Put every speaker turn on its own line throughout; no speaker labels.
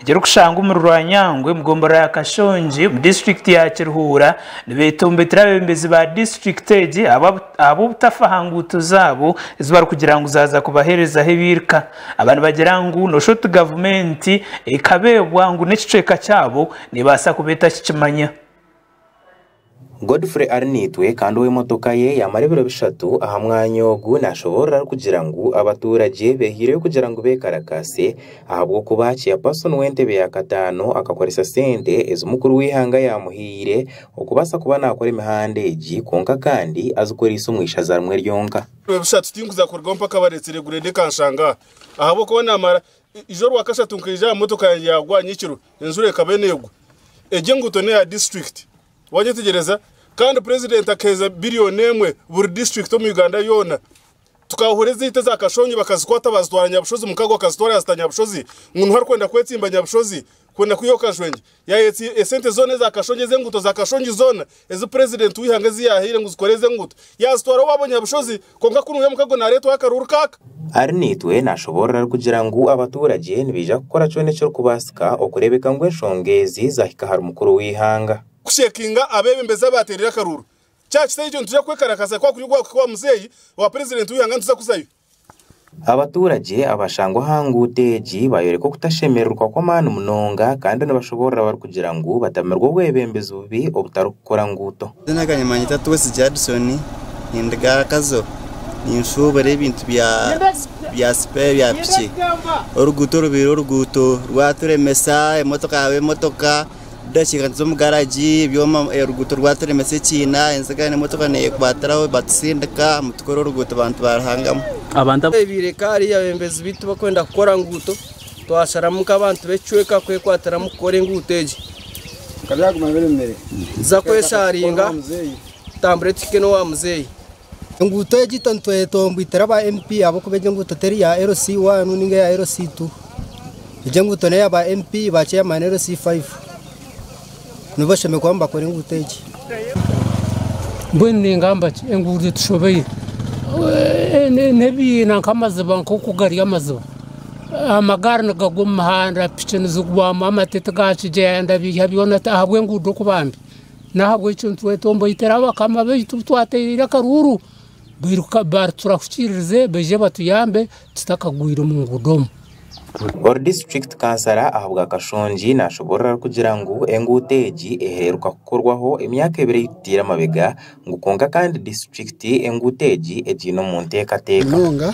igero kushanga umuriro wa Nyangwe mugombora ya Kashongi mu district ya Kiruhura nibetumbetira bembezi ba district eji abo butafahanguto zabo izbara kugira ngo uzaza kubahereza hebirka abantu bagira ngo no shot government ikabebwa ngo n'iciceka cyabo nibasa kubeta kikimanya.
Godfrey Arnitwe kandi we motoka ye yamarebero bishatu aha mwanyogu nashobora kugira ngo abaturage behire kugira ngo bekarakase ahabwo kubaci ya person wentebe ya katano akakoresa sente ezumukuru wihanga yamuhire okubasa kuba nakora Emihanda eji konka kandi azukora isumwisha za rumwe ryonka
bishatu tinguza kurwa mpaka baretsere gurende kanshanga ahabo kubona amara ijoro wakashatu nkija motoka yanjye yagwanye ikiro inzure kabenegwa eje ngutone ya district waje tegereza kandi president akeza billion emwe buri district mu Uganda yona tukahureza iteza Kashongi bakazikwata bazitwara Nyabushozi mukago akazitwara yastanya Nyabushozi umuntu har kwenda kwetsimba Nyabushozi kwenda kuyoka Kashongi yayeti esente zone za Kashongi zenguto za Kashongi zone ezi president wihangezi yahire nguzikoreze nguto yazitwara wabo Nyabushozi konka kunuye mukago na leto akaruru kaka.
Arnitwe nashobora kugira ngo abaturage nibija gukora cyone cyo kubasika okurebeka ngo eshongezi zahika har mukuru wihanga
kushekinga abebembeza baterera karuru cyacu cyo tuje kwekarakasa kwa kuri kwa muzeyi wa president wihanga ntuza kuzayo.
Abaturage abashangwa hanguteji Bayoreka Obutashemererwa kwa manu munonga kandi nabashobora bari kugira ngo batamerwa bwebembeza ubi obutarukora nguto
Naganyamanya tatu wese Jadson indga kazo ninshobora ibintu bya spare ya piki oruguto rubiro oruguto rwaturemesa emotoka dashika mu garage byoma eruguto rwaturemese China enzagane motoka ne kubataraho batsindika mutukoro ruguto abantu barahangamo
abantu bireka ari yabembezi bitu bakwenda gukora nguto twasharamuka abantu becweka kwe kwatara mukore nguteje
kabyaguma mbere
za kwesharinga tambretike no wa muzeyi
nguto egitonto tombitara ba MP abo kubeje nguto teri ya LC1 ninge ya LC2 eje nguto ne ya ba MP bache ya manero C5 nubasheme kwamba kore nguteji
mbone ngamba enguru tushobeye nebi nankamaziba nkokugari amaziba amagara nagagumahanda pichene zugwama amatete gachije ndabiha byona tahabwe ngudo kubambi nahabwe ikintu wetombo iteraba kama beyitu twaterira karuru biruka bar turakukirize beje batuyambe tutakagwira mu ngudomo.
Or district kansara ahabwa Kashongi nashobora kugira ngo enguteji eheruka kukorwaho emyaka ebere yitira mabega ngukonga kandi district enguteji ejino mu ntekateka
nonga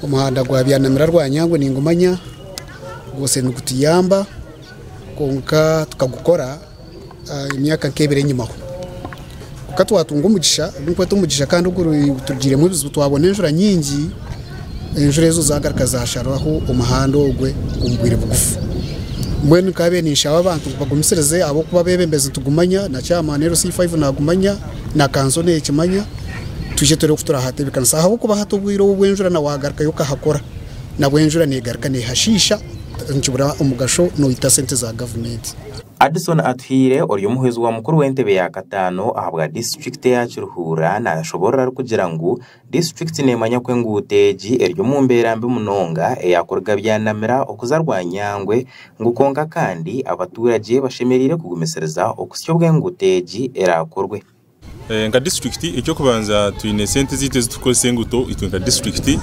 umuhanda gwa byanamira rwa Nyangwe ningumanya gose nukutiyamba konka tukagukora imyaka kebere nyimaho ukatwatunga umugisha n'ukweto umugisha kandi uguru tugire mu bizu twabone njura nyingi enjurezo zagaragaza hasharaho umuhanda ogwe umbwire bugufu mbwene kabenisha abantu bagumisereze abo kuba bebembeze tugumanya na cyama nero C5 nagumanya na kanzo ne kimanya tuje tore kutura hatebekana saha kuba hatubwiro ubwenjura na wagaraka yo kahakora na bwenjura ne garaka ne hashisha njubura umugasho no ita sente za government.
Addison Atuhire ori muhezo wa mukuru wentebe ya katano ahabwa district ya Kiruhura nashobora kugira ngo district nemanya kwe nguteji eryo mumbera mbi munonga yakorga byanamira okuzarwa Nyangwe ngukonga kandi abaturage bashemerire kugumesereza okusyo bwe nguteji erakorwe
nga district icyo kubanza tuyine sente zite zitukose nguto itwenga district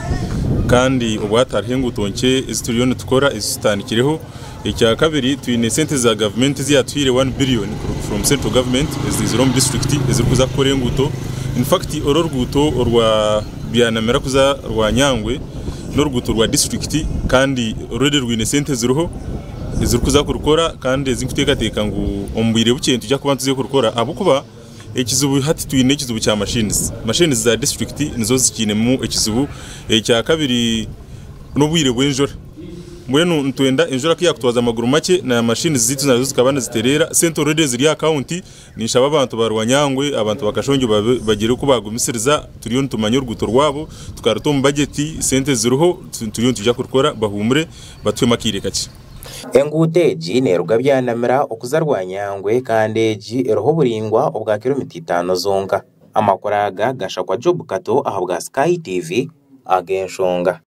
kandi obwatarhe nguto nke izituriyo tukora izitanikireho icya kabiri tuyine sente za government ziyatwire 1 billion from central government as the Zrom district ezikuza kore nguto in fact ororguto orwa byanamera kuza rwa Nyangwe n'orguto rwa district kandi already rwine sente ziruho ezikuza kurukora kandi ezinkuteka ngo ombire buke tujya kuba tuziye kurukora abukuba ekizubu hati tuyine ekizubu cya machines za district nizo zikine mu ekizubu icya kabiri n'ubwire bwenjora mwenu ntwenda enjora kiyakutwaza amaguru make na machines zitu nazo zikabana ziterera central redes iri account nishaba abantu barwa Nyangwe abantu bakashonge bagire ko bagumisiriza turiyo ntumanye uruguto rwabo tukarutomba budget sente ziruho turiyo tujya kurukora bahumure batwe makire kake
enguteji neruga byanamira okuzarwa Nyangwe kandi eji eroho buringwa obwa kilometero 5 zonka amakoraga gashakwa Job Kato ahabwa Sky TV agenshonga.